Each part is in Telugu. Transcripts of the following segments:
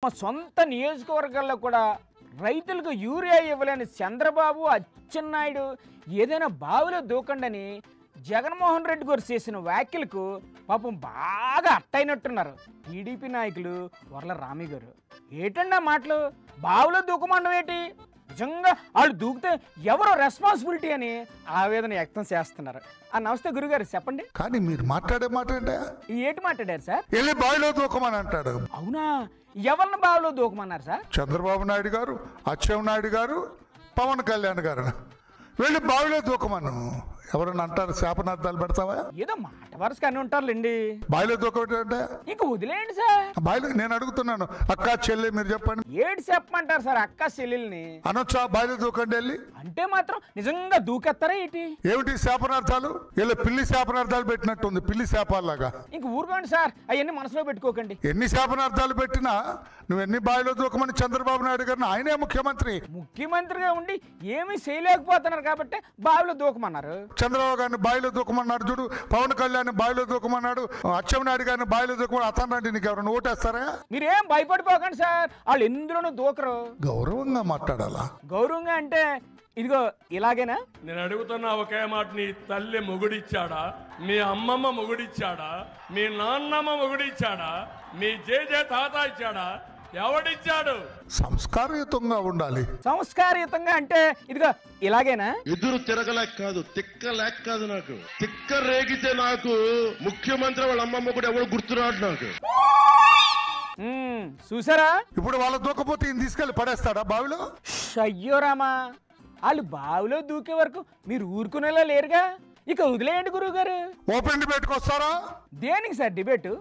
మా సొంత నియోజకవర్గాల్లో కూడా రైతులకు యూరియా ఇవ్వలేని చంద్రబాబు అచ్చెన్నాయుడు ఏదైనా బావిలో దూకండని జగన్మోహన్ రెడ్డి గారు చేసిన వ్యాఖ్యలకు పాపం బాగా అట్టయినట్టున్నారు టీడీపీ నాయకులు వర్ల రామి గారు. ఏటండి ఆ మాటలు? బావిలో దూకమండం ఏంటి? నిజంగా వాళ్ళు దూకితే ఎవరో రెస్పాన్సిబిలిటీ అని ఆవేదన వ్యక్తం చేస్తున్నారు. నమస్తే గురుగారు, చెప్పండి. కానీ మీరు మాట్లాడే మాట ఏటి మాట్లాడారు సార్? వెళ్ళి బావిలో దూకమని అంటాడు. అవునా? ఎవరిని బావిలో దూకమన్నారు సార్? చంద్రబాబు నాయుడు గారు, అచ్చెన్నాయుడు గారు, పవన్ కళ్యాణ్ గారు వెళ్ళి బావిలో దూకమను. ఎవరన్నా అంటారు శాపనార్థాలు పెడతావా? ఏదో మాట వరుస అని ఉంటారులేండి. బావిలో దూకమంటే ఇంక వదిలేయండి సార్. బావిలో నేను అడుగుతున్నాను, అక్క చెల్లి మీరు చెప్పండి. ఏడు చెప్పమంటారు సార్ అక్క చెల్లెల్ని? అనొచ్చా బావిలో దూకండి వెళ్ళి? అంటే మాత్రం నిజంగా దూకెత్తారా ఏంటి? ఏమిటి శాపనార్థాలు? ఇలా పిల్లి శాపనార్థాలు పెట్టినట్టుంది, పిల్లి శాపాల్లాగా. ఇంక ఊరుకోండి సార్, అవన్నీ మనసులో పెట్టుకోకండి. ఎన్ని శాపనార్థాలు పెట్టినా నువ్వు ఎన్ని బావిలో దూకమని చంద్రబాబు నాయుడు గారిని, ఆయనే ముఖ్యమంత్రిగా ఉండి ఏమీ చేయలేకపోతున్నారు కాబట్టి బావిలో దూకమన్నారు. చంద్రబాబు గారిని బావిలో దూకమన్నాడు చూడు, పవన్ కళ్యాణ్ బావిలో దూకమన్నాడు, అచ్చెన్నాయుడు గారిని బావిలో దూకమని అతను అంటే నీకు ఎవరైనా ఓటేస్తారా? మీరేం భయపడిపోకండి సార్, వాళ్ళు ఎందులోనూ దూకరు. గౌరవంగా మాట్లాడాలా? గౌరవంగా అంటే ఇదిగో ఇలాగేనా? నేను అడుగుతున్నా ఒకే మాట, నీ తల్లి మొగుడిచ్చాడా? మీ అమ్మమ్మ మొగుడిచ్చాడా? మీ నాన్నమ్మ మొగుడిచ్చాడా? మీ జేజే తాత ఇచ్చాడా? ఎవడిచ్చాడు? సంస్కారయుతంగా ఉండాలి. సంస్కారయుతంగా అంటే ఇదిగో ఇలాగేనా? ఎదురు తిరగలేక కాదు, తిక్క లేక కాదు, నాకు తిక్క రేగితే నాకు ముఖ్యమంత్రి వాళ్ళ అమ్మమ్మ కూడా ఎవరు గుర్తురాడు నాకు. చూసారా? ఇప్పుడు వాళ్ళ దూకపోతే ఈయన తీసుకెళ్లి పడేస్తాడా బావిలో? అయ్యో రామా, వాళ్ళు బావిలో దూకే వరకు మీరు ఊరుకునేలా లేరుగా. ఇక వదిలేయండి గురువు గారు. ఓపెన్ డిబేట్ కి వస్తారా? దేనికి సార్ డిబేటు?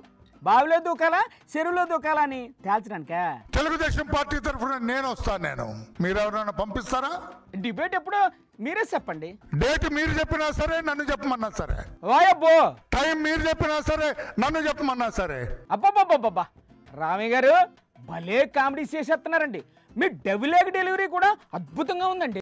బావిలో దూకాలా చెరువులో దూకాలా అని తేల్చడానికా? తెలుగుదేశం పార్టీ తరఫున నేను వస్తాను. మీరు ఎవరైనా పంపిస్తారా? డిబేట్ ఎప్పుడు మీరే చెప్పండి. డేట్ మీరు చెప్పినా సరే, నన్ను చెప్పమన్నా సరే. వాయబ్బో, టైం మీరు చెప్పినా సరే, నన్ను చెప్పమన్నా సరే. అబ్బబ్బబ్బబ్బా, రామయ్య గారు భలే కామెడీ చేసేస్తున్నారండి. మీ డెలివరీ కూడా అద్భుతంగా ఉందండి.